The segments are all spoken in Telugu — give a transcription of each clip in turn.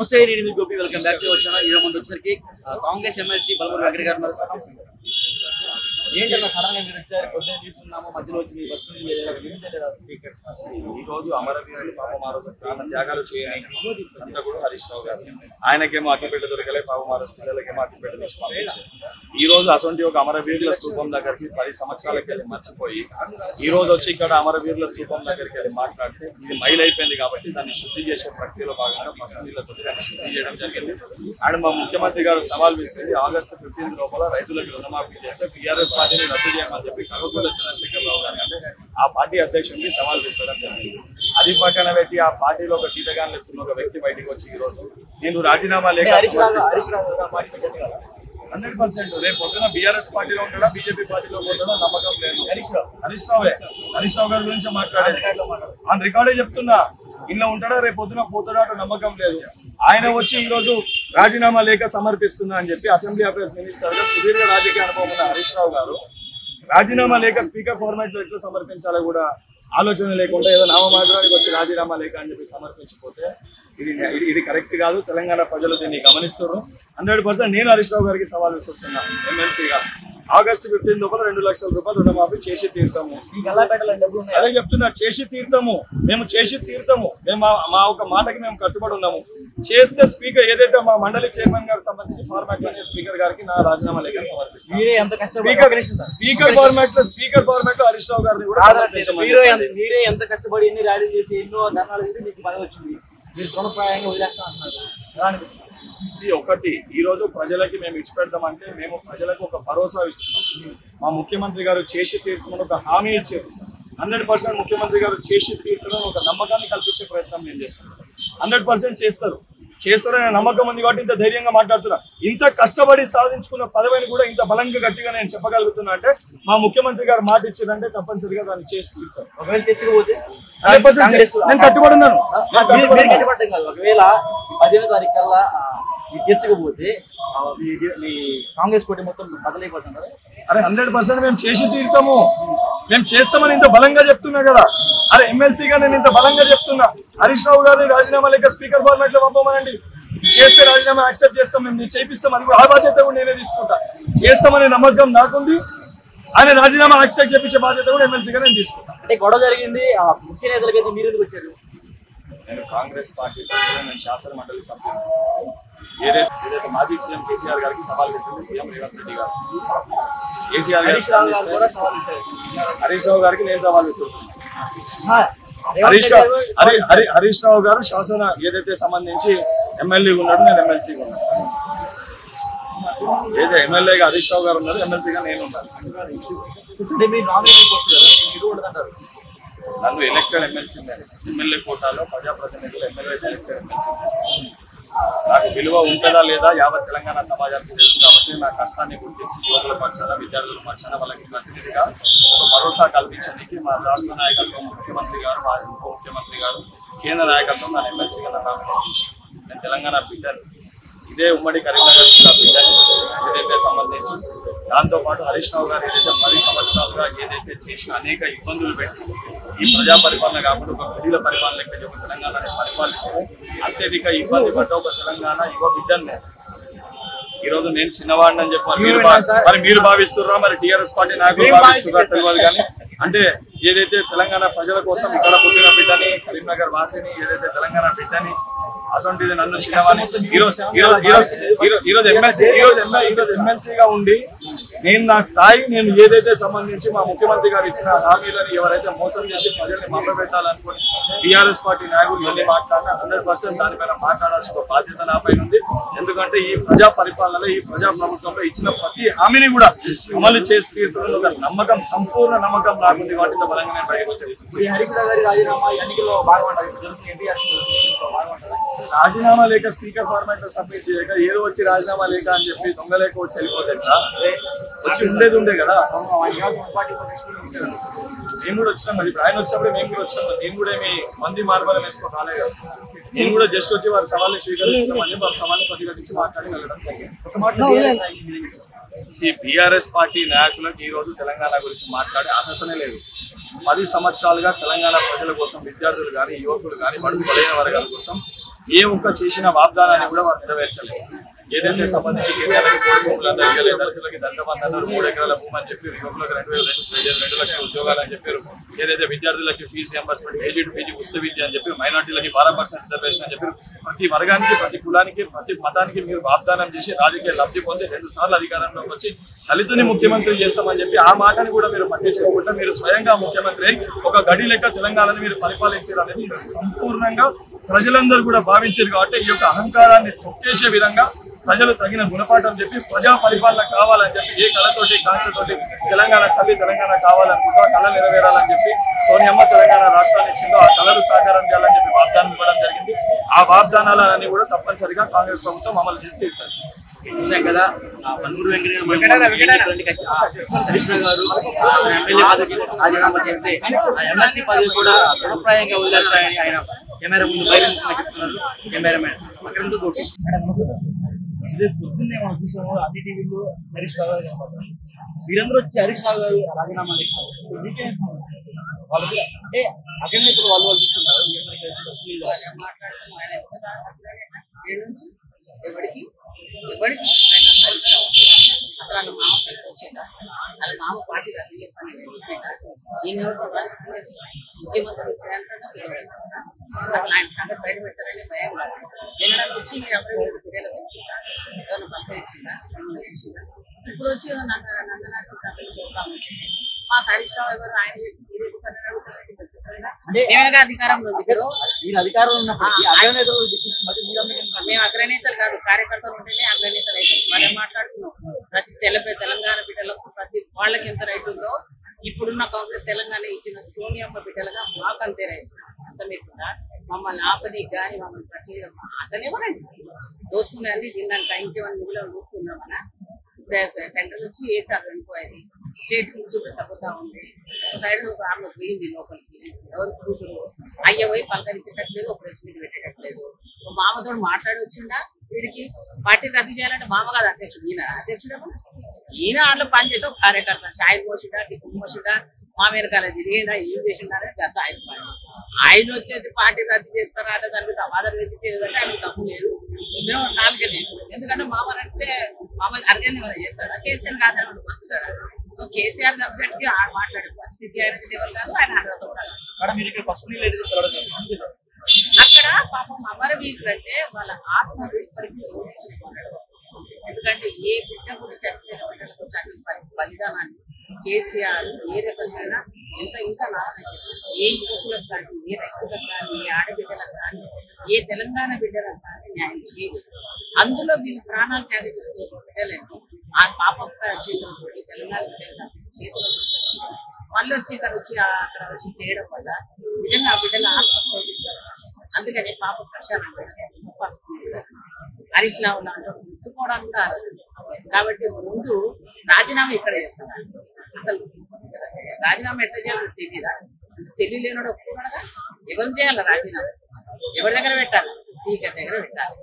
నమస్తే, నేను మీ Gopi. Welcome back to our channel. ఈరోజు ముందు వచ్చేసరికి కాంగ్రెస్ ఎమ్మెల్సీ బలమూరి వెంకట గారు ఏంటన్నా సడన్ గా మీరు వచ్చారు? పొద్దున్న తీసుకున్నాము, మధ్యలో వచ్చి మీ బస్సు ఈ రోజు అమరవీరులు పాపం ఆ రోజు ప్రాణ త్యాగాలు చేయడానికి కూడా హరీష్ రావు గారు ఆయనకేమో అగ్గిపెట్ట దొరకలే, పాపం ఆ రోజు పిల్లలకేమో అగ్గిపెట్ట తీసి పంపించారు. ఈ రోజు అసొంటి ఒక అమరవీరుల స్థూపం దగ్గరికి 10 సంవత్సరాలకి వెళ్ళి మర్చిపోయి ఈ రోజు వచ్చి ఇక్కడ అమరవీరుల స్థూపం దగ్గరికి వెళ్ళి మాట్లాడితే ఇది మైల్ అయిపోయింది కాబట్టి దాన్ని శుద్ధి చేసే ప్రక్రియలో భాగంగా పసుపు నీళ్ళతో దాన్ని శుద్ధి చేయడం జరిగింది. అండ్ మా ముఖ్యమంత్రి గారు సవాల్ విస్తుంది, ఆగస్టు 15 లోపల రైతులకు రుణమాఫీ చేస్తే టీఆర్ఎస్ పార్టీని రద్దు చేయమని చెప్పి కల్వకుంట్ల చంద్రశేఖర్ రావు గారు అంటే ఆ పార్టీ అధ్యక్షుడికి సవాల్ విసరడం జరిగింది. అది పక్కన పెట్టి ఆ పార్టీలో ఒక చీటగాన్ లెక్కున్న ఒక వ్యక్తి బయటకు వచ్చి ఈ రోజు నేను రాజీనామా లేక 100% రేపు పొద్దున బీఆర్ఎస్ పార్టీలో ఉంటాడా బీజేపీ పార్టీలో పోతాడో నమ్మకం లేదు. హరీష్ రావు గారి గురించి మాట్లాడేది ఆన్ రికార్డే చెప్తున్నా. ఇల్లు ఉంటాడా రేపు పొద్దున పోతాడా అటు నమ్మకం లేదు. ఆయన వచ్చి ఈ రోజు రాజీనామా లేఖ సమర్పిస్తున్నా అని చెప్పి అసెంబ్లీ అఫేర్స్ మినిస్టర్ గా సుదీర్ఘ రాజకీయ అనుభవం ఉన్న హరీష్ రావు గారు రాజీనామా లేఖ స్పీకర్ ఫార్మాట్ లో ఎట్లా సమర్పించాలో కూడా ఆలోచన లేకుండా ఏదో నామమాత్రానికి వచ్చి రాజీనామా లేఖ అని చెప్పి సమర్పించకపోతే ఇది కరెక్ట్ కాదు. తెలంగాణ ప్రజలు దీన్ని గమనిస్తున్నారు. 100% నేను హరీష్ రావు గారికి సవాల్ విసురుతున్నా. ఎమ్మెల్సీగా ఆగస్టు 15 లోపల 2 లక్షల రూపాయలు రుణమాఫీ చేసి తీరుతాము. అదే చెప్తున్నా, చేసి తీరుతాము. మేము చేసి తీరుతాము. మేము మా ఒక మాటకి మేము కట్టుబడి ఉన్నాము. చేస్తే స్పీకర్ ఏదైతే మా మండలి చైర్మన్ గారికి సంబంధించి ఫార్మాట్ లో స్పీకర్ గారికి నా రాజీనామా లేఖ సమర్పిస్తాను. స్పీకర్ ఫార్మాట్ లో హరీష్ రావు గారిని కూడా మీరే ఎంత కష్టపడి ఎన్ని ర్యాలీలు చేసి ఎన్నో ధర్నాలు చేసి మీకు పదవి వచ్చింది, మీరు తృణప్రాయంగా వదిలేస్తా అంటున్నారు. ఒకటి ఈ రోజు ప్రజలకి మేము ఇచ్చిపెడతామంటే మేము ప్రజలకు ఒక భరోసా ఇస్తున్నాం. మా ముఖ్యమంత్రి గారు చేసి తీరుతున్న ఒక హామీ ఇచ్చారు. 100% ముఖ్యమంత్రి గారు చేసి తీరుతున్న ఒక నమ్మకాన్ని కల్పించే ప్రయత్నం మేము చేస్తున్నాం. 100% చేస్తారనే నమ్మకం ఉంది కాబట్టి ఇంత ధైర్యంగా మాట్లాడుతున్నా. ఇంత కష్టపడి సాధించుకున్న పదవిని కూడా ఇంత బలంగా గట్టిగా నేను చెప్పగలుగుతున్నా అంటే మా ముఖ్యమంత్రి గారు మాట ఇచ్చారంటే తప్పనిసరిగా దాన్ని చేసి తీరుతారు. ఒకవేళ తెచ్చుకోపోతే నేను కట్టుబడి ఉన్నాను. ఒకవేళ 10వ తారీఖు కల్లా తెచ్చకపోతే మీ కాంగ్రెస్ పార్టీ మొత్తం బదలైపోతున్నారు. అరే 100% మేము చేసి తీరుతాము. మేము చేస్తామని ఇంత బలంగా చెప్తున్నా కదా. అరే ఎమ్మెల్సీగా నేను ఇంత బలంగా చెప్తున్నా. హరీష్ రావు గారిని రాజీనామా లేక స్పీకర్ ఫార్మాట్ లో పంపమనండి. చేస్తే రాజీనామా యాక్సెప్ట్ చేస్తాం, మేము చేపిస్తాం. అది కూడా ఆ బాధ్యత కూడా నేనే తీసుకుంటా. చేస్తామనే నమ్మకం నాకుంది. ఆయన రాజీనామా యాక్సెప్ట్ చేపించే బాధ్యత కూడా ఎమ్మెల్సీగా నేను తీసుకుంటా. అంటే గొడవ జరిగింది ముఖ్య నేతలకైతే మీరు ఎందుకు వచ్చారు? నేను కాంగ్రెస్ పార్టీ నేను శాసన మండలి సభ్యులు. ఏదైతే మాజీ సీఎం కేసీఆర్ గారికి సవాల్ చేసింది సీఎం రేవంత్ రెడ్డి గారు, కేసీఆర్ గారికి హరీష్ రావు గారికి నేను సవాల్ విసురుతున్నాను. హరీష్ రావు గారు శాసన ఏదైతే సంబంధించి ఎమ్మెల్యే ఉన్నాడు, నేను ఎమ్మెల్సీగా ఉన్నాను. ఏదో ఎమ్మెల్యేగా హరీష్ రావు గారు ఉన్నారు, ఎమ్మెల్సీగా నేను ఉన్నాను. నన్ను ఎలక్టెడ్ ఎమ్మెల్సీ ఎమ్మెల్యే కోటాలో ప్రజాప్రతినిధులు ఎమ్మెల్యే సెలెక్టెడ్ ఎమ్మెల్సీ. నాకు విలువ ఉంటుందా లేదా యావత్ తెలంగాణ సమాజానికి తెలుసు కాబట్టి నా కష్టాన్ని గుర్తించి యువకుల పక్షాన విద్యార్థుల పక్షాన వాళ్ళకి ప్రతినిధిగా ఒక భరోసా కల్పించడానికి మా రాష్ట్ర నాయకత్వం, ముఖ్యమంత్రి గారు, మా ఉప ముఖ్యమంత్రి గారు, కేంద్ర నాయకత్వం నన్ను ఎమ్మెల్సీగా నామినేట్ చేశారు. నేను తెలంగాణ బిడ్డను, ఇదే ఉమ్మడి కరీంనగర్ జిల్లా బిడ్డని ఏదైతే సంబంధించి దాంతోపాటు హరీష్ రావు గారు ఏదైతే 10 సంవత్సరాలుగా ఏదైతే చేసిన అనేక ఇబ్బందులు పెట్టి ఈ ప్రజా పరిపాలన కాకుండా ఒక విధుల పరిపాలన లెక్క ఒక తెలంగాణని పరిపాలిస్తే అత్యధిక ఇబ్బంది పడ్డ ఒక తెలంగాణ యువ బిడ్డని ఈ రోజు నేను చిన్నవాడిని అని చెప్పి మరి మీరు భావిస్తుర్రా, మరి టీఆర్ఎస్ పార్టీ నాయకులు భావిస్తుర్రా తెలియదు. కానీ అంటే ఏదైతే తెలంగాణ ప్రజల కోసం ఇక్కడ పుట్టిన బిడ్డని, కరీంనగర్ వాసిని, ఏదైతే తెలంగాణ బిడ్డని అసొంటిది నన్ను చిన్నవాడిని ఈరోజు ఎమ్మెల్సీగా ఉండి నేను నా స్థాయి నేను ఏదైతే సంబంధించి మా ముఖ్యమంత్రి గారు ఇచ్చిన హామీలను ఎవరైతే మోసం చేసి ప్రజల్ని మభ్యపెట్టాలనుకుని టీఆర్ఎస్ పార్టీ నాయకులు ఎన్ని మాట్లాడినా 100% దానిపైన మాట్లాడాల్సిన బాధ్యత నాపై ఉంది. ఎందుకంటే ఈ ప్రజా పరిపాలనలో, ఈ ప్రజా ప్రభుత్వంలో ఇచ్చిన ప్రతి హామీని కూడా అమలు చేసి తీరుతున్న ఒక నమ్మకం, సంపూర్ణ నమ్మకం నాకుంది. వాటితో బలంగా నేను బయటకు వచ్చాను. రాజీనామా లేక స్పీకర్ ఫార్మాట్ లో సబ్మిట్ చేయక ఏదో వచ్చి రాజీనామా లేక అని చెప్పి దొంగ లేక వచ్చి వెళ్ళిపోతే వచ్చి ఉండే కదా. మేము కూడా వచ్చినాం. మరి ఆయన వచ్చినప్పుడు మేము కూడా వచ్చాము. నేను కూడా ఏమి మంది మార్బలం వేసుకొని రాలే కదా. నేను కూడా జస్ట్ వచ్చి వారి సవాల్ని స్వీకరిస్తున్నామని వారి సవాల్ని ప్రతిఘటించి మాట్లాడి వెళ్ళడం. బీఆర్ఎస్ పార్టీ నాయకులకు ఈ రోజు తెలంగాణ గురించి మాట్లాడే అర్హతనే లేదు. 10 సంవత్సరాలుగా తెలంగాణ ప్రజల కోసం, విద్యార్థులు కానీ, యువకులు కానీ, బడుగు బలైన వర్గాల కోసం ఏ ఒక్క చేసిన వాగ్దానాన్ని కూడా వారు నెరవేర్చలేదు. ఏదైతే సంబంధించి దళితులకి దళిత బంధు అన్నారు, 3 ఎకరాల భూమి అని చెప్పి, యువకులకు 2 లక్షల ఉద్యోగాలు అని చెప్పారు. ఏదైతే విద్యార్థులకి fee reimbursement, KG to PG ఉచిత విద్య అని చెప్పి, మైనార్టీలకి 12% రిజర్వేషన్ అని చెప్పి, ప్రతి వర్గానికి, ప్రతి కులానికి, ప్రతి మతానికి మీరు వాగ్దానం చేసి రాజకీయ లబ్ధి పొంది 2 సార్లు అధికారంలోకి వచ్చి దళితుని ముఖ్యమంత్రి చేస్తామని చెప్పి ఆ మాటని కూడా మీరు పట్టించుకోకుండా మీరు స్వయంగా ముఖ్యమంత్రి ఒక గడి లెక్క తెలంగాణని మీరు పరిపాలించారనేది సంపూర్ణంగా ప్రజలందరూ కూడా భావించారు. కాబట్టి ఈ యొక్క అహంకారాన్ని తొక్కేసే విధంగా ప్రజలు తగిన గుణపాఠం చెప్పి ప్రజా పరిపాలన కావాలని చెప్పి ఏ కళతోటి కాంక్షతోటి తెలంగాణ తల్లి తెలంగాణ కావాలనుకుంటూ ఆ కళ నెరవేరాలని చెప్పి సోనియమ్మ తెలంగాణ రాష్ట్రాన్ని ఇచ్చిందో ఆ కళలు సాకారం చేయాలని చెప్పి వాగ్దానం ఇవ్వడం జరిగింది. ఆ వాగ్దానాలన్నీ కూడా తప్పనిసరిగా కాంగ్రెస్ ప్రభుత్వం అమలు చేస్తూ ఇస్తారు. చూసాం కదా పన్మూరు హరీష్ రావు గారు ఎమ్మెల్యే పదవికి రాజీనామా చేస్తే ఆ ఎమ్మెల్సీ పదవి కూడా తృణప్రాయంగా వదిలేస్తాయని ఆయన కెమెరా ముందు బహిరంగంగా చెప్తున్నారు. కెమెరామెన్ అక్కడ గోపి పొద్దున్నే మనం చూసాము అన్ని టీవీలో హరీష్ రావు గారు కనబడుతుంది. మీరందరూ వచ్చి హరీష్ రావు గారు రాజీనామా చేస్తారు. వాళ్ళకి అంటే అగ్రనేతలు వాళ్ళు చూస్తున్నారు. ఎవరికి ఆయన అసలు వాళ్ళ మామ కలిసి వచ్చేదా, వాళ్ళ మామ పార్టీ రద్దు చేస్తానని చెప్పేదా, ఈయన ఎవరు సంపాదిస్తున్నారు, ముఖ్యమంత్రి అసలు ఆయన సంగతి బయట పెడతారని భయం కాదు. వినడానికి వచ్చి ఎవరు పిల్లలు వచ్చిందా, ఎవరు పలకరించిందా, చూసిందా, ఇప్పుడు వచ్చి నందనా మాకు హరీష్ రావు ఎవరు ఆయన చేసి మేమేగా అధికారంలో దిగరు. మేము అగ్రనేతలు కాదు, కార్యకర్తలు ఉంటేనే అగ్రనేతలు అవుతారు. మనం మాట్లాడుతున్నాం ప్రతి తెలంగాణ బిడ్డలకు ప్రతి వాళ్ళకి ఎంత రైట్ ఉందో ఇప్పుడున్న కాంగ్రెస్ తెలంగాణ ఇచ్చిన సోనియమ్మ బిడ్డలుగా మాకు అంతే రైతు. అర్థమవుతుందా? మమ్మల్ని ఆపది కానీ మమ్మల్ని ప్రతి అతనేమోనండి దోచుకునేది తిన్నాక ఇంకేమైనా మిగిలిన చూసుకుందామన్నా. ఇప్పుడు సెంట్రల్ నుంచి వేసారు అనుకోవాలి, స్టేట్ నుంచి కూడా తగ్గుతా ఉంది. ఒక సైడ్ ఆమె పోయింది లోపలికి, ఎవరు కూతురు అయ్య పోయి పలకరించేటట్లేదు, ఒక ప్రెస్ మీట్ పెట్టేటట్లేదు. మామతో మాట్లాడి వచ్చిండా వీడికి పార్టీ రద్దు చేయాలంటే మామ కాదు అధ్యక్షుడు, ఈయన అధ్యక్షుడు. ఈయన వాళ్ళు పనిచేసే ఒక కార్యకర్త షాయి మోసిడా టిఫిన్ మోసిడా మా వెనకాల తిరిగిండా ఏం చేసిండారే గత ఆయన వచ్చేసి పార్టీ రద్దు చేస్తారా అంటే దానికి సమాధానం వెతికేదంటే ఆయన తప్పు లేదు. మేము 4 లేదు, ఎందుకంటే మామని అంటే మామ అర్గంది మనం చేస్తాడా, కేసీఆర్ కాదని బతుకుతాడా. సో కేసీఆర్ సబ్జెక్ట్ కి మాట్లాడే పరిస్థితి ఆయన లెవెల్ కాదు, ఆయన అర్హత కూడా. అక్కడ పాపం అమరవీరులు అంటే వాళ్ళ ఆత్మలు ఇప్పటికీ ఊహించుకున్నాడు. ఎందుకంటే ఏ బిడ్డ కూడా చనిపోయిన బిడ్డలకు బలిదానాన్ని కేసీఆర్ ఏ రకంగా ఎంత నాశనం చేస్తారు. ఏ యువకులకు కానీ, ఏ రైతులకు కానీ, ఏ ఆడబిడ్డలకు కానీ, ఏ తెలంగాణ బిడ్డలకు కానీ న్యాయం చేయలేదు. అందులో వీళ్ళు ప్రాణాలు త్యాగరిస్తే బిడ్డలని ఆ పాప చేతులతో తెలంగాణ బిడ్డలు చేతులతో వచ్చి మళ్ళీ వచ్చి అక్కడ వచ్చి చేయడం వల్ల నిజంగా ఆ బిడ్డలు ఆత్మ చోటిస్తారు. అందుకని పాప ప్రశాంతం హరీష్ రావు లాంటి ముట్టుకోవడానికి కూడా కాబట్టి ముందు రాజీనామా ఇక్కడ చేస్తున్నారు. అసలు రాజీనామా ఎట్లా చేయాలో తెలియదా? తెలియలేనోడు ఒప్పుకోనగా ఎవరు చేయాలి రాజీనామా? ఎవరి దగ్గర పెట్టాలి? స్పీకర్ దగ్గర పెట్టాలి.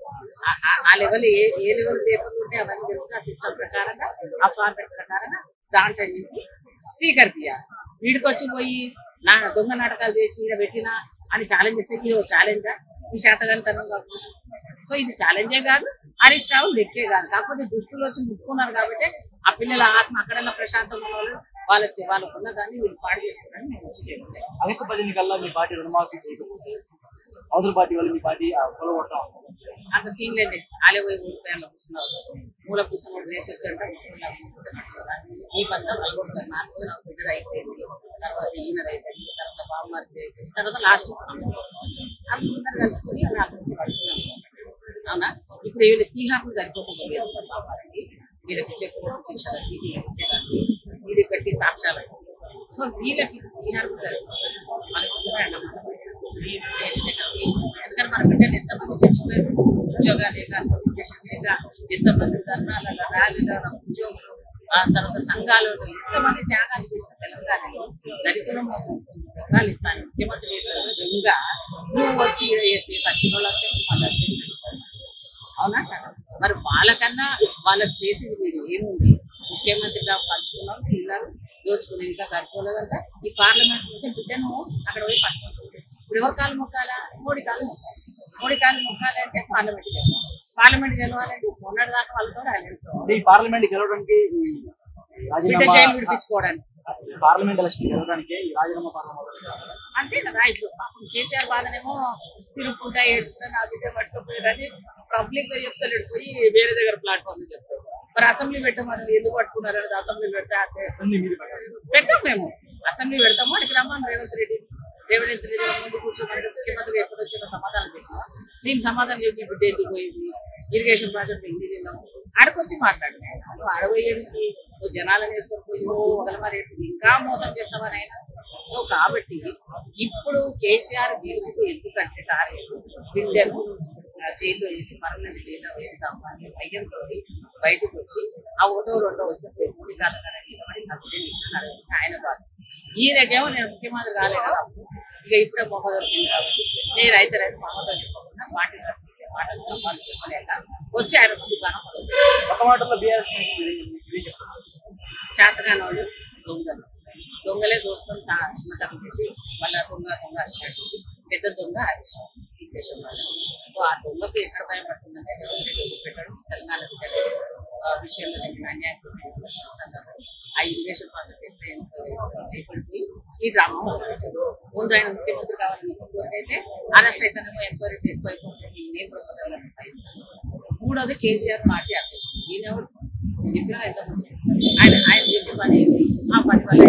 ఆ లెవెల్ ఏ లెవెల్ పేపర్ ఉంటే అవన్నీ తెలిసిన ఆ సిస్టమ్ ప్రకారంగా ఆ ఫార్మెట్ ప్రకారంగా దాంట్లో స్పీకర్ తీయాలి. వీడికి వచ్చి పోయి దొంగ నాటకాలు చేసి ఈడ పెట్టినా అని ఛాలెంజ్ చేస్తే ఇది ఛాలెంజా? ఈ శాతగంతనం కాకుండా. సో ఇది ఛాలెంజే కాదు, హరీష్ రావు లెక్కే కాదు. కాకపోతే దుస్తులు వచ్చి ముట్టుకున్నారు కాబట్టి ఆ పిల్లల ఆత్మ అక్కడన్నా ప్రశాంతం ఉన్న వాళ్ళు వాళ్ళకున్న దాన్ని వీళ్ళు పాడు చేస్తున్నారని నేను వచ్చి అధిక 10 కల్లా మీ పార్టీ రుణమాఫీ అవతల పార్టీ వాళ్ళు మీ పార్టీ కొలగొడతాం అంత సీన్ లేదు. ఆలే పోయి ఊరిపోయాలో కూర్చున్నారు, మూల కూర్చున్నాడు వేసి వచ్చాక ఈ పంత కొలగొడతారు. నాకు బిడ్డ అయిపోయింది, తర్వాత ఈయన అయిపోయింది, తర్వాత బామ్మర్ది, తర్వాత లాస్ట్ అందరూ కలుసుకొని నాకు పడుతున్నాను. అవునా? ఇప్పుడు వీళ్ళు తీహాకు సరిపోతుంది బాబాకి, వీళ్ళకి చెక్కుపోటు శిక్షలకి, వీళ్ళకి ఇచ్చేదాన్ని, వీళ్ళకి పెట్టి సాక్ష్యాలకి. సో వీళ్ళకి తీహాకు సరిపోతుంది. మనకి ఎందుకంటే మన బిడ్డలు ఎంతమంది చచ్చిపోయారు, ఉద్యోగాలు లేక, ఎడ్యుకేషన్ లేక, ఎంతమంది ధర్నాలలో ర్యాలీలలో ఉద్యోగులు, ఆ తర్వాత సంఘాలు ఎంతమంది త్యాగాలు చేసిన తెలంగాణలో దళితుల మోసం పథకాలు ఇస్తాను ముఖ్యమంత్రి చేసిన నువ్వు వచ్చి చేస్తే సచిన వాళ్ళంటే అవునా? మరి వాళ్ళకన్నా వాళ్ళకి చేసింది మీరు ఏముంది? ముఖ్యమంత్రిగా పంచుకున్నారు, తిన్నారు, దోచుకుని ఇంకా సరిపోలేదంట. ఈ పార్లమెంట్ నుంచి బిడ్డను అక్కడ పోయి పట్టుకుంటుంది. ఇప్పుడు ఎవరి కాలు మొక్కాలా? మోడీ కాలు మొక్కాలి. మోడీ కాలు మొక్కాలి అంటే పార్లమెంట్ గెలవాలంటే మొన్నటి దాకా వాళ్ళతో అలయన్స్ ఈ పార్లమెంట్ గెలవడానికి బిడ్డ జైలు విడిపించుకోవడానికి పార్లమెంట్ ఎలక్షన్ గెలవడానికి రాజీనామా అంతే కదా. ఇప్పుడు కేసీఆర్ బాధనేమో తిరుగుకుంటా ఏడ్చుకుంటా నా బిడ్డ పట్టుకుపోయారని పబ్లిక్ గా చెప్తాడు, పోయి వేరే దగ్గర ప్లాట్ఫామ్ చెప్తాడు. మరి అసెంబ్లీ పెట్టమని ఎందుకు పట్టుకున్నారు అనేది అసెంబ్లీ పెడతా పెడతాం మేము. అసెంబ్లీ పెడతాము, అడిగి రమ్మని రేవంత్ రెడ్డి ముందు కూర్చోమని ముఖ్యమంత్రి ఎప్పుడు వచ్చిన సమాధానం చెప్పినా దీనికి సమాధానం చెప్పి బిడ్డ ఎందుకు పోయింది, ఇరిగేషన్ ప్రాజెక్ట్ ఎందుకు తిన్నాము ఆడకొచ్చి మాట్లాడినాయి. నువ్వు అడవేసి నువ్వు జనాలను వేసుకొని పోయి ఒకరి ఇంకా మోసం చేస్తామని ఆయన. సో కాబట్టి ఇప్పుడు కేసీఆర్ వీళ్ళకు ఎందుకంటే బిడ్డను జైల్లో వేసి పర్మనెంట్ జైల్లో వేస్తాము అని భయంతో బయటకు వచ్చి ఆ ఒకటో రెండో వస్తే మూడు కాలంగా నిలబడి ఇస్తున్నారు ఆయన బాధ. ఈయనకేమో నేను ముఖ్యమంత్రి కాలే కదా, ఇక ఇప్పుడే మొక్క దొరికింది కాబట్టి నేను అయితే రైతు మొక్కతో చెప్పకుండా పార్టీ తీసే మాటలు సంపాదించుకోలేక వచ్చి ఆయన దుకాణం ఒక మాటలో చేతగాని వాళ్ళు దొంగలే దోసుకొని దొంగతనం చేసి మళ్ళీ దొంగ అరిచినట్టు పెద్ద దొంగ హరీష్ దేశం వాళ్ళు. సో ఆ దొంగకి ఎక్కడ భయం పడుతుందంటే పెట్టడం తెలంగాణ విషయంలో జరిగిన అన్యాయం చూస్తాం కాబట్టి ఆ ఇరిగేషన్ ప్రాజెక్ట్ అయిపోయి ఈ డ్రామా ముందు ఆయన ముఖ్యమంత్రి కావాలని కోరికైతే అరెస్ట్ అయితేనేమో ఎంక్వైరీ ఎక్కువైపోతుంది. నేను ప్రభుత్వం మూడోది కేసీఆర్ పార్టీ అధ్యక్షుడు ఈయనెవరు చెప్పినా ఎంత ఆయన చేసే పని ఆ పని వల్ల